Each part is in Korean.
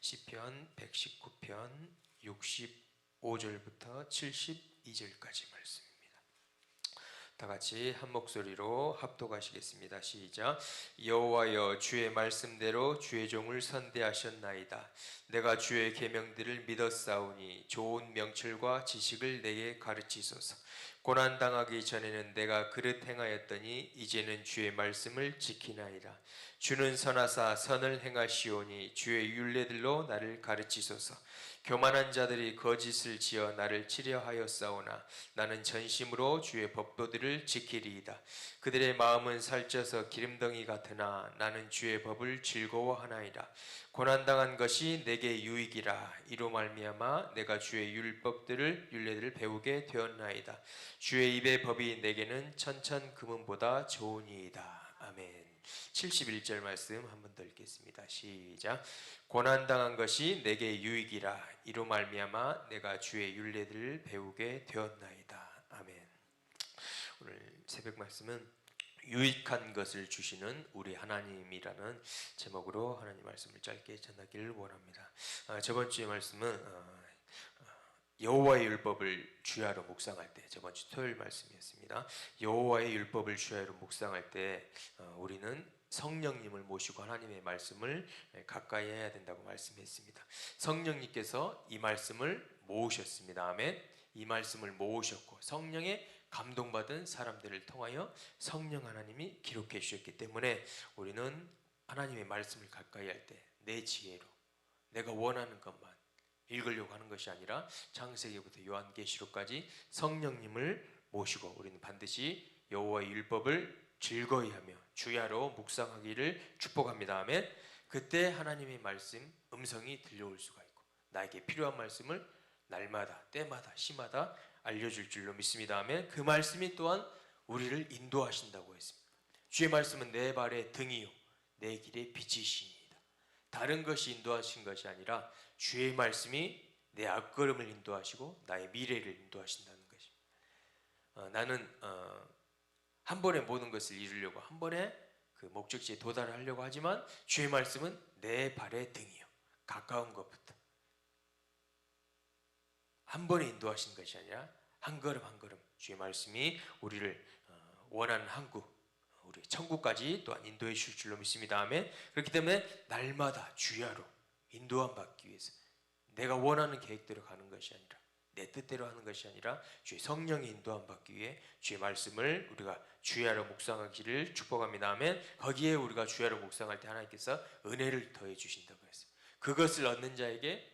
시편 119편 65절부터 72절까지 말씀입니다. 다 같이 한 목소리로 합독하시겠습니다. 시작. 여호와여, 주의 말씀대로 주의 종을 선대하셨나이다. 내가 주의 계명들을 믿었사오니 좋은 명철과 지식을 내게 가르치소서. 고난당하기 전에는 내가 그릇 행하였더니 이제는 주의 말씀을 지키나이다. 주는 선하사 선을 행하시오니 주의 율례들로 나를 가르치소서. 교만한 자들이 거짓을 지어 나를 치려하였사오나 나는 전심으로 주의 법도들을 지키리이다. 그들의 마음은 살쪄서 기름덩이 같으나 나는 주의 법을 즐거워하나이다. 고난당한 것이 내게 유익이라. 이로 말미암아 내가 주의 율례들을 배우게 되었나이다. 주의 입의 법이 내게는 천천 금은보다 좋으니이다. 아멘. 71절 말씀 한 번 더 읽겠습니다. 시작. 고난당한 것이 내게 유익이라. 이로 말미암아 내가 주의 율례들을 배우게 되었나이다. 아멘. 오늘 새벽 말씀은 유익한 것을 주시는 우리 하나님이라는 제목으로 하나님 말씀을 짧게 전하기를 원합니다. 저번 주의 말씀은 여호와의 율법을 주야로 묵상할 때, 저번 주 토요일 말씀이었습니다. 여호와의 율법을 주야로 묵상할 때 우리는 성령님을 모시고 하나님의 말씀을 가까이 해야 된다고 말씀했습니다. 성령님께서 이 말씀을 모으셨습니다. 아멘. 이 말씀을 모으셨고 성령의 감동받은 사람들을 통하여 성령 하나님이 기록해 주셨기 때문에 우리는 하나님의 말씀을 가까이 할 때 내 지혜로 내가 원하는 것만 읽으려고 하는 것이 아니라 창세기부터 요한계시록까지 성령님을 모시고 우리는 반드시 여호와의 율법을 즐거이 하며 주야로 묵상하기를 축복합니다. 아멘. 그때 하나님의 말씀 음성이 들려올 수가 있고 나에게 필요한 말씀을 날마다 때마다 시마다 알려줄 줄로 믿습니다. 아멘. 그 말씀이 또한 우리를 인도하신다고 했습니다. 주의 말씀은 내 발의 등이요 내 길의 빛이시니이다. 다른 것이 인도하신 것이 아니라 주의 말씀이 내 앞걸음을 인도하시고 나의 미래를 인도하신다는 것입니다. 나는 한 번에 모든 것을 이루려고 한 번에 그 목적지에 도달하려고 하지만 주의 말씀은 내 발의 등이요 가까운 것부터 한 번에 인도하신 것이 아니라 한 걸음 한 걸음 주의 말씀이 우리를 원하는 항구 우리 천국까지 또한 인도해 주실 줄로 믿습니다. 아멘. 그렇기 때문에 날마다 주야로 인도함 받기 위해서 내가 원하는 계획대로 가는 것이 아니라 내 뜻대로 하는 것이 아니라 주의 성령의 인도함 받기 위해 주의 말씀을 우리가 주야로 묵상하기를 축복합니다. 아멘. 거기에 우리가 주야로 묵상할 때 하나님께서 은혜를 더해 주신다고 했어요. 그것을 얻는 자에게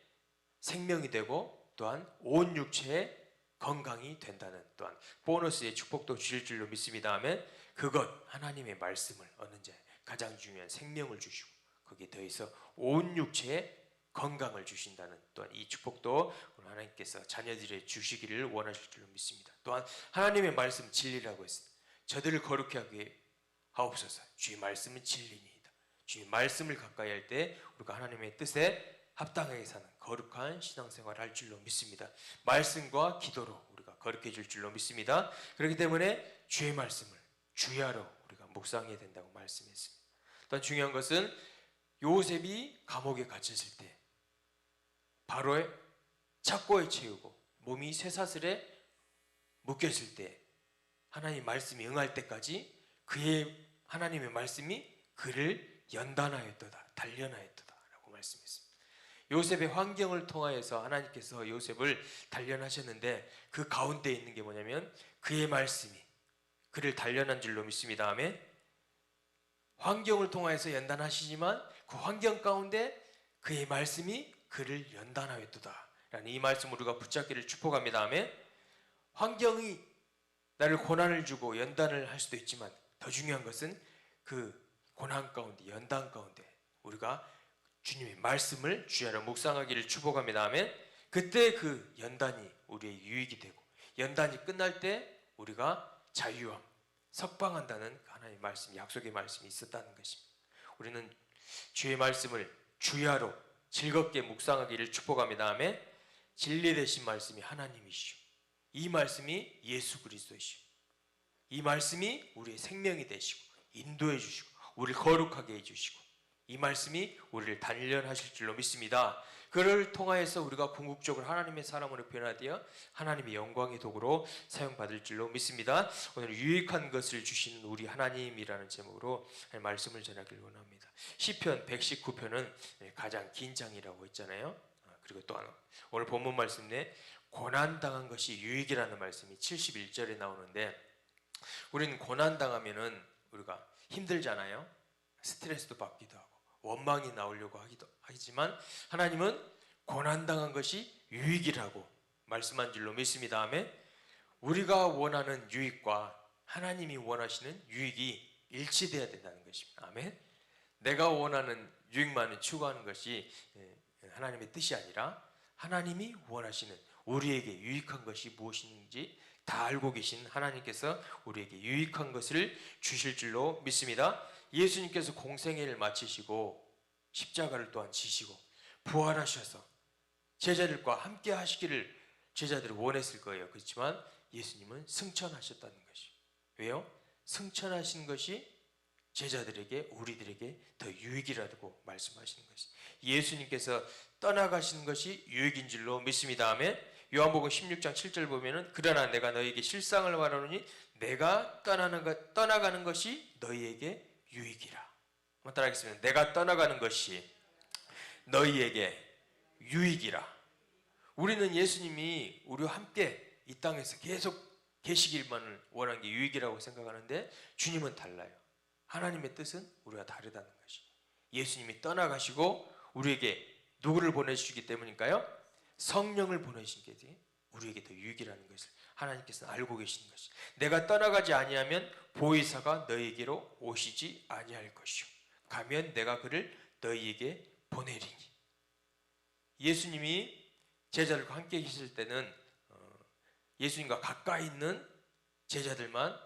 생명이 되고 또한 온 육체의 건강이 된다는 또한 보너스의 축복도 주실 줄로 믿습니다. 아멘. 그것 하나님의 말씀을 얻는 자에 가장 중요한 생명을 주시고 거기에 더해서 온 육체의 건강을 주신다는 또한 이 축복도 오늘 하나님께서 자녀들의 주시기를 원하실 줄로 믿습니다. 또한 하나님의 말씀 진리라고 했습니다. 저들을 거룩히 하게 하옵소서. 주의 말씀은 진리니이다. 주의 말씀을 가까이 할 때 우리가 하나님의 뜻에 합당하게 사는 거룩한 신앙생활을 할 줄로 믿습니다. 말씀과 기도로 우리가 거룩해 질 줄로 믿습니다. 그렇기 때문에 주의 말씀을 주야로 우리가 묵상해야 된다고 말씀했습니다. 또한 중요한 것은 요셉이 감옥에 갇혔을 때 바로의 착고에 채우고 몸이 쇠사슬에 묶였을 때 하나님의 말씀이 응할 때까지 그의 하나님의 말씀이 그를 연단하였도다 단련하였도다 라고 말씀했습니다. 요셉의 환경을 통하여서 하나님께서 요셉을 단련하셨는데 그 가운데 있는 게 뭐냐면 그의 말씀이 그를 단련한 줄로 믿습니다. 아멘. 환경을 통하여서 연단하시지만 그 환경 가운데 그의 말씀이 그를 연단하였도다 라는 이 말씀을 우리가 붙잡기를 축복합니다. 아멘. 환경이 나를 고난을 주고 연단을 할 수도 있지만 더 중요한 것은 그 고난 가운데 연단 가운데 우리가 주님의 말씀을 주야로 묵상하기를 축복합니다. 아멘. 그때 그 연단이 우리의 유익이 되고 연단이 끝날 때 우리가 자유함, 석방한다는 하나님의 말씀, 약속의 말씀이 있었다는 것입니다. 우리는 주의 말씀을 주야로 즐겁게 묵상하기를 축복합니다. 아멘. 진리 되신 말씀이 하나님이시오. 이 말씀이 예수 그리스도이시오. 이 말씀이 우리의 생명이 되시고 인도해 주시고 우리를 거룩하게 해 주시고 이 말씀이 우리를 단련하실 줄로 믿습니다. 그를 통하여서 우리가 궁극적으로 하나님의 사람으로 변화되어 하나님의 영광의 도구로 사용받을 줄로 믿습니다. 오늘 유익한 것을 주시는 우리 하나님이라는 제목으로 말씀을 전하기를 원합니다. 시편 119편은 가장 긴 장이라고 했잖아요. 그리고 또 하나, 오늘 본문 말씀 내 고난당한 것이 유익이라는 말씀이 71절에 나오는데, 우리는 고난당하면은 우리가 힘들잖아요. 스트레스도 받기도 하고 원망이 나오려고 하지만 하나님은 고난당한 것이 유익이라고 말씀한 줄로 믿습니다. 아멘. 우리가 원하는 유익과 하나님이 원하시는 유익이 일치되어야 된다는 것입니다. 아멘. 내가 원하는 유익만을 추구하는 것이 하나님의 뜻이 아니라 하나님이 원하시는 우리에게 유익한 것이 무엇인지 다 알고 계신 하나님께서 우리에게 유익한 것을 주실 줄로 믿습니다. 예수님께서 공생애를 마치시고 십자가를 또한 지시고 부활하셔서 제자들과 함께 하시기를 제자들이 원했을 거예요. 그렇지만 예수님은 승천하셨다는 것이. 왜요? 승천하신 것이 제자들에게, 우리들에게 더 유익이라고 말씀하시는 것이. 예수님께서 떠나가신 것이 유익인 줄로 믿습니다. 아멘. 요한복음 16장 7절 보면은 그러나 내가 너희에게 실상을 말하노니 내가 떠나가는 것이 너희에게 유익이라. 한번 따라하겠습니다. 내가 떠나가는 것이 너희에게 유익이라. 우리는 예수님이 우리와 함께 이 땅에서 계속 계시길만을 원하는 게 유익이라고 생각하는데 주님은 달라요. 하나님의 뜻은 우리가 다르다는 것이. 예수님이 떠나가시고 우리에게 누구를 보내주시기 때문일까요? 성령을 보내신 게 우리에게 더 유익이라는 것을 하나님께서 알고 계시는 것이. 내가 떠나가지 아니하면 보혜사가 너희에게로 오시지 아니할 것이요 가면 내가 그를 너희에게 보내리니. 예수님이 제자들과 함께 계실 때는 예수님과 가까이 있는 제자들만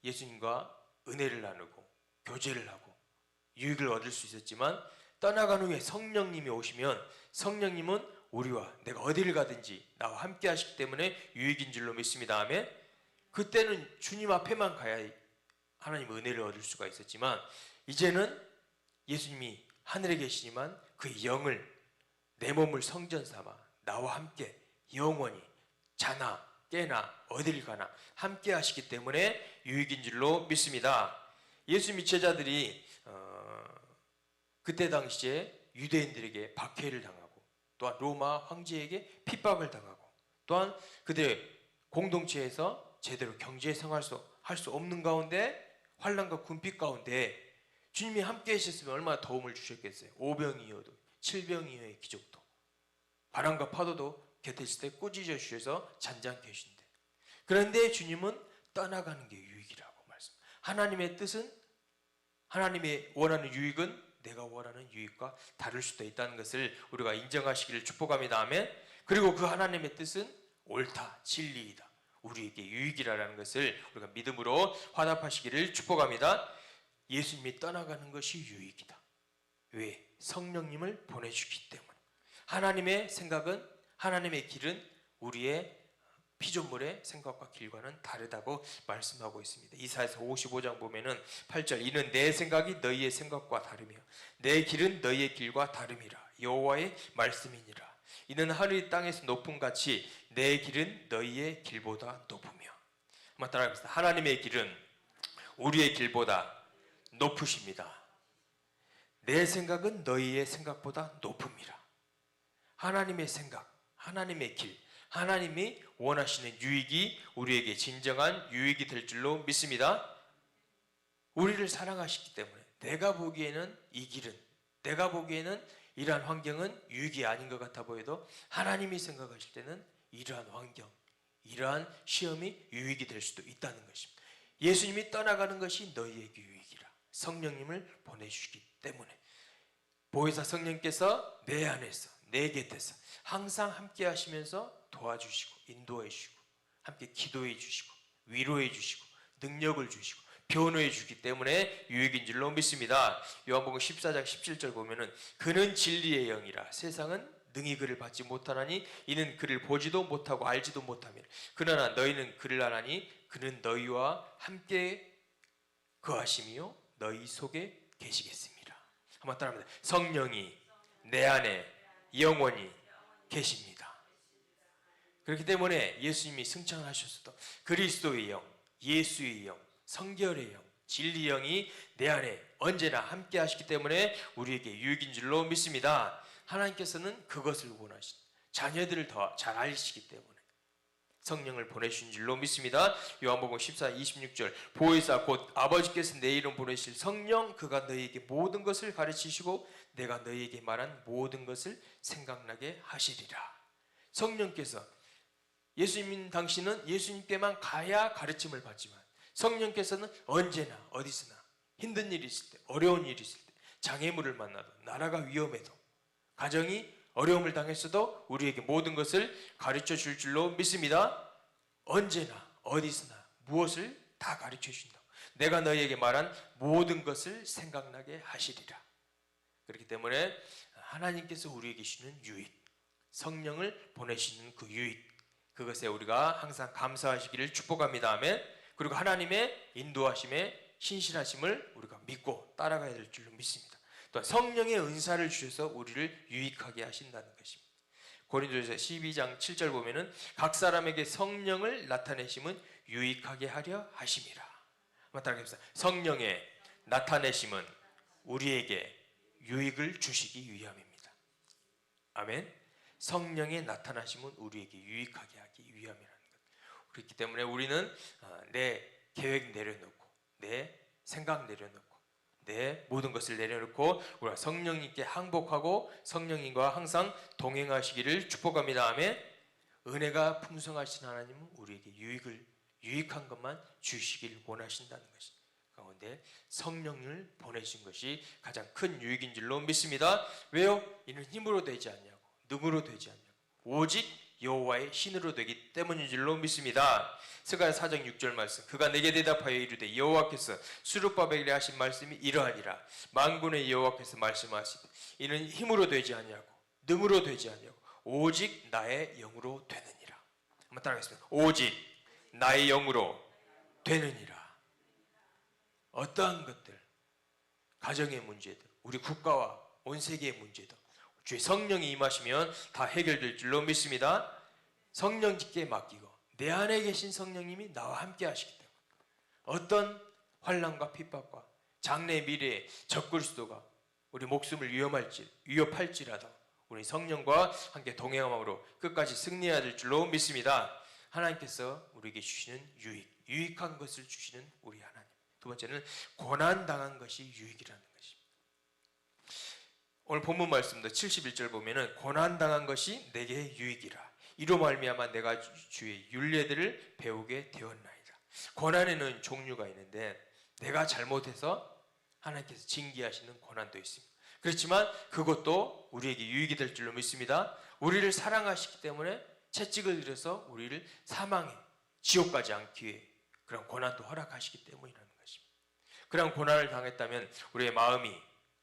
예수님과 은혜를 나누고 교제를 하고 유익을 얻을 수 있었지만, 떠나간 후에 성령님이 오시면 성령님은 우리와 내가 어디를 가든지 나와 함께 하시기 때문에 유익인 줄로 믿습니다. 아멘. 그때는 주님 앞에만 가야 하나님 은혜를 얻을 수가 있었지만, 이제는 예수님이 하늘에 계시지만 그 영을, 내 몸을 성전 삼아 나와 함께 영원히 자나 깨나 어딜 가나 함께 하시기 때문에 유익인 줄로 믿습니다. 예수님의 제자들이 그때 당시에 유대인들에게 박해를 당하고 또한 로마 황제에게 핍박을 당하고 또한 그들의 공동체에서 제대로 경제생활 할 수 없는 가운데 환난과 군핍 가운데 주님이 함께 하셨으면 얼마나 도움을 주셨겠어요. 오병이어도 칠병이어의 기적도 바람과 파도도 곁에 있을 때 꾸짖어 주셔서 잔잔케 하신대. 그런데 주님은 떠나가는 게 유익이라고 말씀. 하나님의 뜻은, 하나님의 원하는 유익은 내가 원하는 유익과 다를 수도 있다는 것을 우리가 인정하시기를 축복합니다. 아멘. 그리고 그 하나님의 뜻은 옳다, 진리이다, 우리에게 유익이라는 것을 우리가 믿음으로 화답하시기를 축복합니다. 예수님이 떠나가는 것이 유익이다. 왜? 성령님을 보내주기 때문에. 하나님의 생각은, 하나님의 길은 우리의 피조물의 생각과 길과는 다르다고 말씀하고 있습니다. 이사야서 55장 보면은 8절, 이는 내 생각이 너희의 생각과 다르며 내 길은 너희의 길과 다름이라. 여호와의 말씀이니라. 이는 하늘이 땅에서 높음 같이 내 길은 너희의 길보다 높으며. 한번 따라해봅시다. 하나님의 길은 우리의 길보다 높으십니다. 내 생각은 너희의 생각보다 높음이라. 하나님의 생각, 하나님의 길, 하나님이 원하시는 유익이 우리에게 진정한 유익이 될 줄로 믿습니다. 우리를 사랑하시기 때문에 내가 보기에는 이 길은, 내가 보기에는 이러한 환경은 유익이 아닌 것 같아 보여도 하나님이 생각하실 때는 이러한 환경, 이러한 시험이 유익이 될 수도 있다는 것입니다. 예수님이 떠나가는 것이 너희에게 유익이라. 성령님을 보내주시기 때문에 보혜사 성령께서 내 안에서, 내 곁에서 항상 함께 하시면서 도와주시고 인도해 주시고 함께 기도해 주시고 위로해 주시고 능력을 주시고 변호해 주기 때문에 유익인 줄로 믿습니다. 요한복음 14장 17절 보면은 그는 진리의 영이라 세상은 능히 그를 받지 못하나니 이는 그를 보지도 못하고 알지도 못하며 그러나 너희는 그를 아나니 그는 너희와 함께 거하시며 너희 속에 계시겠습니다. 한번 따라합니다. 성령이 내 안에 영원히 계십니다. 그렇기 때문에 예수님이 승천하셨어도 그리스도의 영, 예수의 영, 성결의 영, 진리의 영이 내 안에 언제나 함께 하시기 때문에 우리에게 유익인 줄로 믿습니다. 하나님께서는 그것을 원하신 자녀들을 더 잘 알시기 때문에 성령을 보내신 줄로 믿습니다. 요한복음 14, 26절 보혜사 곧 아버지께서 내 이름 보내실 성령 그가 너희에게 모든 것을 가르치시고 내가 너희에게 말한 모든 것을 생각나게 하시리라. 성령께서 예수님 당신은 예수님께만 가야 가르침을 받지만 성령께서는 언제나 어디서나 힘든 일이 있을 때, 어려운 일이 있을 때, 장애물을 만나도, 나라가 위험해도, 가정이 어려움을 당했어도 우리에게 모든 것을 가르쳐 줄 줄로 믿습니다. 언제나 어디서나 무엇을 다 가르쳐 준다. 내가 너희에게 말한 모든 것을 생각나게 하시리라. 그렇기 때문에 하나님께서 우리에게 주시는 유익, 성령을 보내시는 그 유익, 그것에 우리가 항상 감사하시기를 축복합니다. 아멘. 그리고 하나님의 인도하심에 신실하심을 우리가 믿고 따라가야 될 줄로 믿습니다. 또 성령의 은사를 주셔서 우리를 유익하게 하신다는 것입니다. 고린도전서 12장 7절 보면은 각 사람에게 성령을 나타내심은 유익하게 하려 하심이라. 한번 따라해보세요. 성령의 나타내심은 우리에게 유익을 주시기 위함입니다. 아멘. 성령의 나타나심은 우리에게 유익하게 하기 위함이라는 것. 그렇기 때문에 우리는 내 계획 내려놓고 내 생각 내려놓고 내 모든 것을 내려놓고 우리가 성령님께 항복하고 성령님과 항상 동행하시기를 축복합니다. 아멘. 은혜가 풍성하신 하나님은 우리에게 유익한 것만 주시길 원하신다는 것이 가운데 성령을 보내신 것이 가장 큰 유익인 줄로 믿습니다. 왜요? 이는 힘으로 되지 않냐고, 능으로 되지 않냐고, 오직 여호와의 신으로 되기 때문인 줄로 믿습니다. 스가랴 4장 6절 말씀 그가 내게 대답하여 이르되 여호와께서 수룹바벨에게 하신 말씀이 이러하니라. 만군의 여호와께서 말씀하시되 이는 힘으로 되지 않냐고, 능으로 되지 않냐고, 오직 나의 영으로 되느니라. 한번 따라하겠습니다. 오직 나의 영으로 되느니라. 어떠한 것들, 가정의 문제들, 우리 국가와 온 세계의 문제들 주의 성령이 임하시면 다 해결될 줄로 믿습니다. 성령님께 맡기고 내 안에 계신 성령님이 나와 함께 하시기 때문에 어떤 환난과 핍박과 장래 미래의 적그리스도가 우리 목숨을 위협할지라도 우리 성령과 함께 동행함으로 끝까지 승리해야 될 줄로 믿습니다. 하나님께서 우리에게 주시는 유익한 것을 주시는 우리 하나님. 두 번째는 고난당한 것이 유익이라는 것입니다. 오늘 본문 말씀도 71절 보면은 고난당한 것이 내게 유익이라. 이로 말미암아 내가 주의 율례들을 배우게 되었나이다. 고난에는 종류가 있는데 내가 잘못해서 하나님께서 징계하시는 고난도 있습니다. 그렇지만 그것도 우리에게 유익이 될 줄로 믿습니다. 우리를 사랑하시기 때문에 채찍을 들여서 우리를 사망에 지옥까지 않기 위해 그런 고난도 허락하시기 때문이라는 것입니다. 그런 고난을 당했다면 우리의 마음이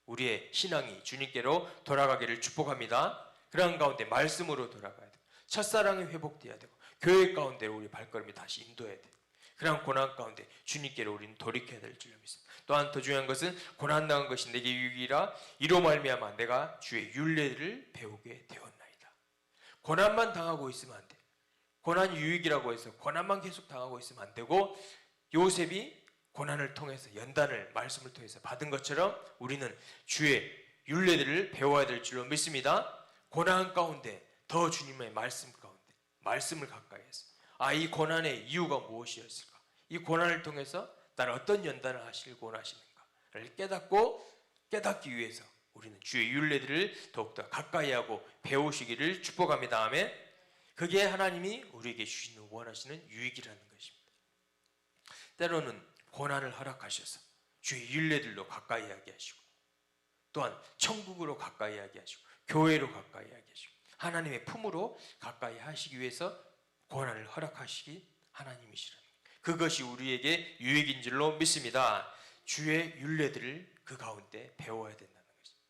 우리의 신앙이 주님께로 돌아가기를 축복합니다. 그런 가운데 말씀으로 돌아가야 되고 첫사랑이 회복되어야 되고 교회 가운데 우리 발걸음이 다시 인도해야 돼요. 그런 고난 가운데 주님께로 우리는 돌이켜야 될 줄로 믿습니다. 또한 더 중요한 것은 고난당한 것이 내게 유익이라. 이로 말미암아 내가 주의 율례를 배우게 되었나이다. 고난만 당하고 있으면 안 돼. 고난이 유익이라고 해서 고난만 계속 당하고 있으면 안 되고 요셉이 고난을 통해서 연단을 말씀을 통해서 받은 것처럼 우리는 주의 율례들을 배워야 될 줄로 믿습니다. 고난 가운데 더 주님의 말씀 가운데 말씀을 가까이 해서 이 고난의 이유가 무엇이었을까? 이 고난을 통해서 나를 어떤 연단을 하시려고 원하시는가를 깨닫기 위해서 우리는 주의 율례들을 더욱더 가까이 하고 배우시기를 축복합니다. 아멘. 그게 하나님이 우리에게 주시는 원하시는 유익이라는 것입니다. 때로는 고난을 허락하셔서 주의 율례들로 가까이 하게 하시고 또한 천국으로 가까이 하게 하시고 교회로 가까이 하게 하시고 하나님의 품으로 가까이 하시기 위해서 고난을 허락하시기 하나님이시라는 그것이 우리에게 유익인 줄로 믿습니다. 주의 율례들을 그 가운데 배워야 된다는 것입니다.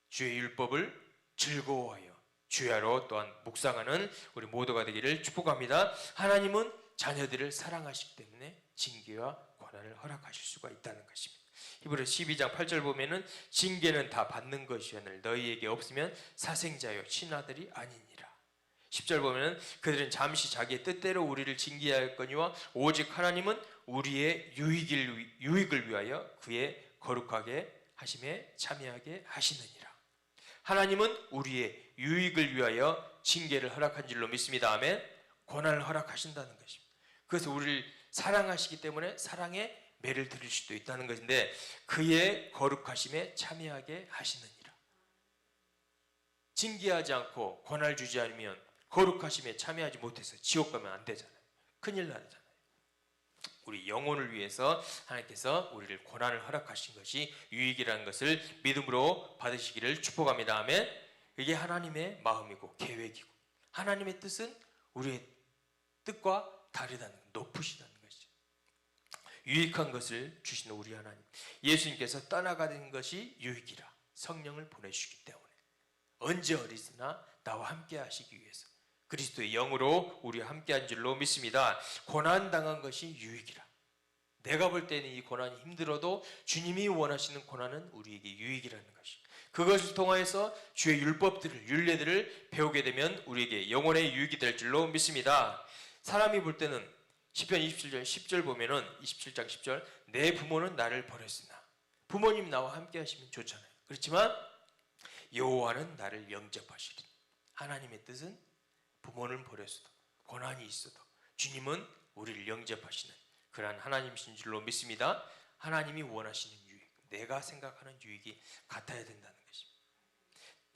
주의 율법을 즐거워하여 주야로 또한 묵상하는 우리 모두가 되기를 축복합니다. 하나님은 자녀들을 사랑하시기 때문에 징계와 고난을 허락하실 수가 있다는 것입니다. 히브리서 12장 8절 보면은 징계는 다 받는 것이오늘 너희에게 없으면 사생자요 친아들이 아니니라. 10절 보면은 그들은 잠시 자기의 뜻대로 우리를 징계하였거니와 오직 하나님은 우리의 유익을 위하여 그의 거룩하게 하심에 참여하게 하시느니라. 하나님은 우리의 유익을 위하여 징계를 허락한 줄로 믿습니다. 아멘. 고난을 허락하신다는 것입니다. 그래서 우리를 사랑하시기 때문에 사랑의 매를 드릴 수도 있다는 것인데 그의 거룩하심에 참여하게 하시느니라. 징계하지 않고 고난을 주지 않으면 거룩하심에 참여하지 못해서 지옥 가면 안 되잖아요. 큰일 나잖아요. 우리 영혼을 위해서 하나님께서 우리를 고난을 허락하신 것이 유익이라는 것을 믿음으로 받으시기를 축복합니다. 아멘. 이게 하나님의 마음이고 계획이고 하나님의 뜻은 우리의 뜻과 다르다는 높으시다는 것이죠. 유익한 것을 주시는 우리 하나님, 예수님께서 떠나가는 것이 유익이라 성령을 보내주시기 때문에 언제 어디서나 나와 함께 하시기 위해서 그리스도의 영으로 우리와 함께한 줄로 믿습니다. 고난당한 것이 유익이라. 내가 볼 때는 이 고난이 힘들어도 주님이 원하시는 고난은 우리에게 유익이라는 것이, 그것을 통하여서 주의 율법들을 율례들을 배우게 되면 우리에게 영혼의 유익이 될 줄로 믿습니다. 사람이 볼 때는 시편 27장 10절 보면은 27장 10절 내 부모는 나를 버렸으나 부모님 나와 함께 하시면 좋잖아요. 그렇지만 여호와는 나를 영접하시리니 하나님의 뜻은 부모는 버렸어도 고난이 있어도 주님은 우리를 영접하시는 그러한 하나님이신 줄로 믿습니다. 하나님이 원하시는 유익, 내가 생각하는 유익이 같아야 된다는 것입니다.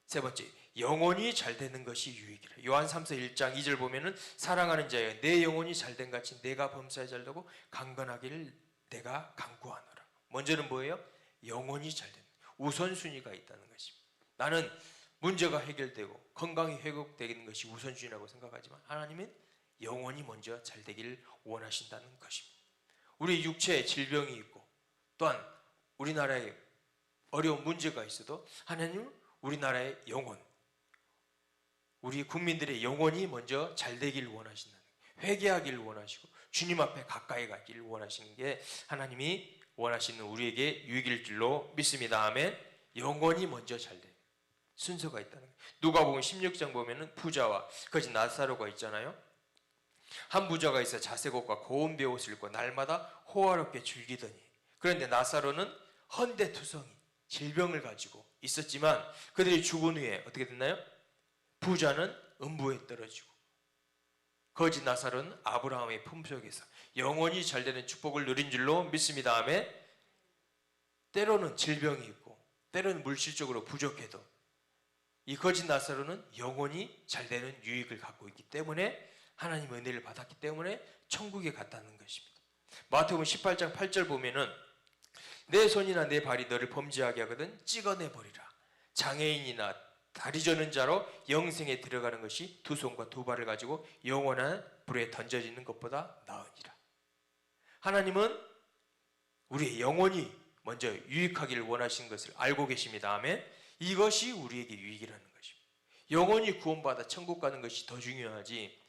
세 번째, 영혼이 잘 되는 것이 유익이라. 요한 3서 1장 2절 보면은 사랑하는 자여 내 영혼이 잘된 같이 내가 범사에 잘되고 강건하기를 내가 간구하노라. 먼저는 뭐예요? 영혼이 잘되는 우선순위가 있다는 것입니다. 나는 문제가 해결되고 건강이 회복되는 것이 우선순위라고 생각하지만 하나님은 영혼이 먼저 잘 되기를 원하신다는 것입니다. 우리 육체에 질병이 있고 또한 우리나라에 어려운 문제가 있어도 하나님은 우리나라의 영혼, 우리 국민들의 영혼이 먼저 잘 되기를 원하신다는 거예요. 회개하기를 원하시고 주님 앞에 가까이 가기를 원하시는 게 하나님이 원하시는 우리에게 유익일 줄로 믿습니다. 아멘. 영혼이 먼저 잘 돼요. 순서가 있다는 거예요. 누가복음 16장 보면은 부자와 거지 나사로가 있잖아요. 한 부자가 있어 자색 옷과 고운 베옷을 입고 날마다 호화롭게 즐기더니, 그런데 나사로는 헌데투성이 질병을 가지고 있었지만 그들이 죽은 후에 어떻게 됐나요? 부자는 음부에 떨어지고 거지 나사로는 아브라함의 품속에서 영원히 잘되는 축복을 누린 줄로 믿습니다. 아멘. 때로는 질병이 있고 때로는 물질적으로 부족해도 이 거지 나사로는 영원히 잘되는 유익을 갖고 있기 때문에 하나님 은혜를 받았기 때문에 천국에 갔다는 것입니다. 마태복음 18장 8절 보면은 내 손이나 내 발이 너를 범죄하게 하거든 찍어내버리라. 장애인이나 다리 저는 자로 영생에 들어가는 것이 두 손과 두 발을 가지고 영원한 불에 던져지는 것보다 나으니라. 하나님은 우리의 영혼이 먼저 유익하기를 원하시는 것을 알고 계십니다. 아멘. 이것이 우리에게 유익이라는 것입니다. 영혼이 구원받아 천국 가는 것이 더 중요하지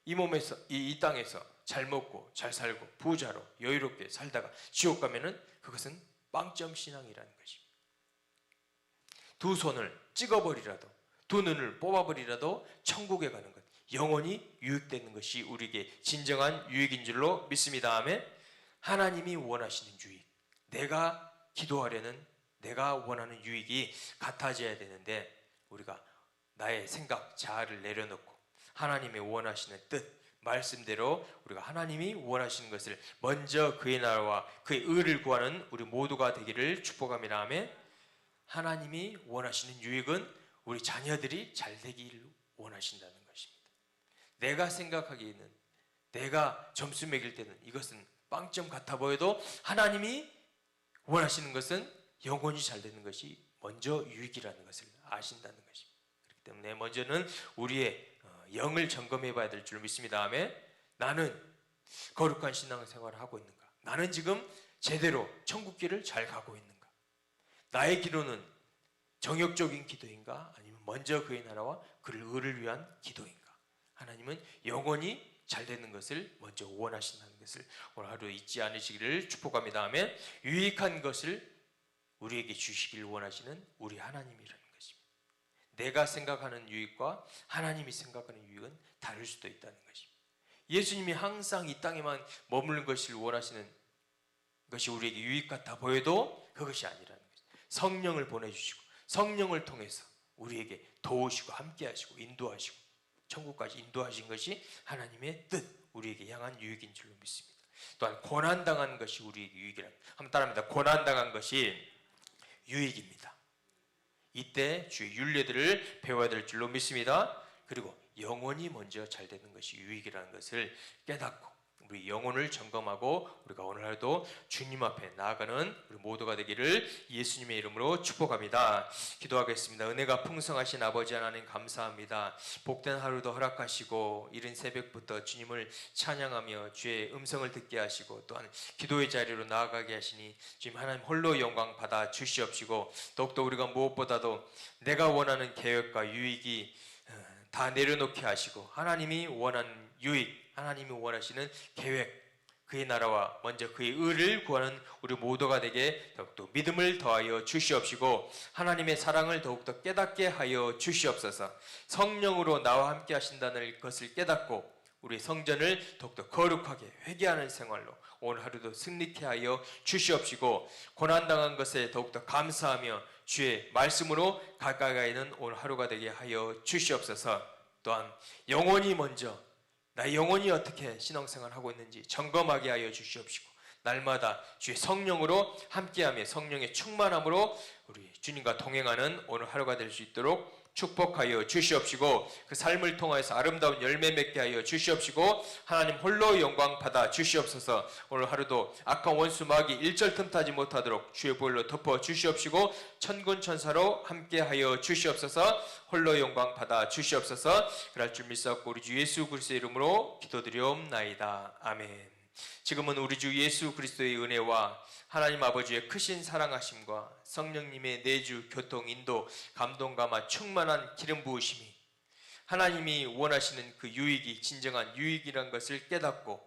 이 몸에서 이 땅에서 잘 먹고 잘 살고 부자로 여유롭게 살다가 지옥 가면은 그것은 빵점 신앙이라는 것입니다. 두 손을 찍어버리라도 두 눈을 뽑아버리라도 천국에 가는 것, 영혼이 유익되는 것이 우리에게 진정한 유익인 줄로 믿습니다. 아멘. 하나님이 원하시는 유익, 내가 기도하려는 내가 원하는 유익이 같아져야 되는데 우리가 나의 생각 자아를 내려놓고 하나님이 원하시는 뜻 말씀대로 우리가 하나님이 원하시는 것을 먼저 그의 나라와 그의 의를 구하는 우리 모두가 되기를 축복합니다. 아멘. 하나님이 원하시는 유익은 우리 자녀들이 잘 되기를 원하신다는 것입니다. 내가 생각하기에는 내가 점수 매길 때는 이것은 빵점 같아 보여도 하나님이 원하시는 것은 영혼이 잘 되는 것이 먼저 유익이라는 것을 아신다는 것입니다. 그렇기 때문에 먼저는 우리의 영을 점검해 봐야 될 줄 믿습니다. 아멘. 나는 거룩한 신앙생활을 하고 있는가? 나는 지금 제대로 천국길을 잘 가고 있는가? 나의 기도는 정욕적인 기도인가? 아니면 먼저 그의 나라와 그를 의를 위한 기도인가? 하나님은 영원히 잘 되는 것을 먼저 원하신다는 것을 오늘 하루 잊지 않으시기를 축복합니다. 아멘. 유익한 것을 우리에게 주시길 원하시는 우리 하나님이라는 것입니다. 내가 생각하는 유익과 하나님이 생각하는 유익은 다를 수도 있다는 것입니다. 예수님이 항상 이 땅에만 머무는 것을 원하시는 것이 우리에게 유익 같아 보여도 그것이 아니라는 것입니다. 성령을 보내주시고 성령을 통해서 우리에게 도우시고 함께하시고 인도하시고 천국까지 인도하신 것이 하나님의 뜻, 우리에게 향한 유익인 줄로 믿습니다. 또한 고난당한 것이 우리에게 유익이라. 한번 따라합니다. 고난당한 것이 유익입니다. 이때 주의 윤례들을 배워야 될 줄로 믿습니다. 그리고 영혼이 먼저 잘 되는 것이 유익이라는 것을 깨닫고 우리 영혼을 점검하고 우리가 오늘 하루도 주님 앞에 나아가는 우리 모두가 되기를 예수님의 이름으로 축복합니다. 기도하겠습니다. 은혜가 풍성하신 아버지 하나님 감사합니다. 복된 하루도 허락하시고 이른 새벽부터 주님을 찬양하며 주의 음성을 듣게 하시고 또한 기도의 자리로 나아가게 하시니 주님 하나님 홀로 영광 받아 주시옵시고 더욱더 우리가 무엇보다도 내가 원하는 계획과 유익이 다 내려놓게 하시고 하나님이 원하는 유익, 하나님이 원하시는 계획, 그의 나라와 먼저 그의 의를 구하는 우리 모두가 되게 더욱더 믿음을 더하여 주시옵시고 하나님의 사랑을 더욱더 깨닫게 하여 주시옵소서. 성령으로 나와 함께 하신다는 것을 깨닫고 우리 성전을 더욱더 거룩하게 회개하는 생활로 오늘 하루도 승리케 하여 주시옵시고 고난당한 것에 더욱더 감사하며 주의 말씀으로 가까이 있는 오늘 하루가 되게 하여 주시옵소서. 또한 영혼이 먼저 나의 영혼이 어떻게 신앙생활을 하고 있는지 점검하게 하여 주시옵시고 날마다 주의 성령으로 함께하며 성령의 충만함으로 우리 주님과 동행하는 오늘 하루가 될 수 있도록 축복하여 주시옵시고 그 삶을 통하여서 아름다운 열매 맺게 하여 주시옵시고 하나님 홀로 영광 받아 주시옵소서. 오늘 하루도 악한 원수 마귀 일절 틈타지 못하도록 주의 보혈로 덮어 주시옵시고 천군 천사로 함께 하여 주시옵소서. 홀로 영광 받아 주시옵소서. 그럴 줄 믿사옵고 우리 주 예수 그리스도의 이름으로 기도드리옵나이다. 아멘. 지금은 우리 주 예수 그리스도의 은혜와 하나님 아버지의 크신 사랑하심과 성령님의 내주 교통 인도 감동감화 충만한 기름 부으심이 하나님이 원하시는 그 유익이 진정한 유익이란 것을 깨닫고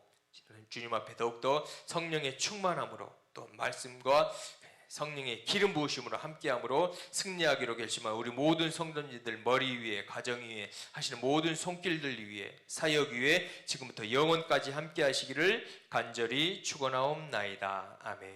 주님 앞에 더욱더 성령의 충만함으로 또 말씀과 성령의 기름 부으심으로 함께함으로 승리하기로 결심한 우리 모든 성도님들 머리 위에 가정 위에 하시는 모든 손길들 위에 사역 위에 지금부터 영원까지 함께 하시기를 간절히 축원하옵나이다. 아멘.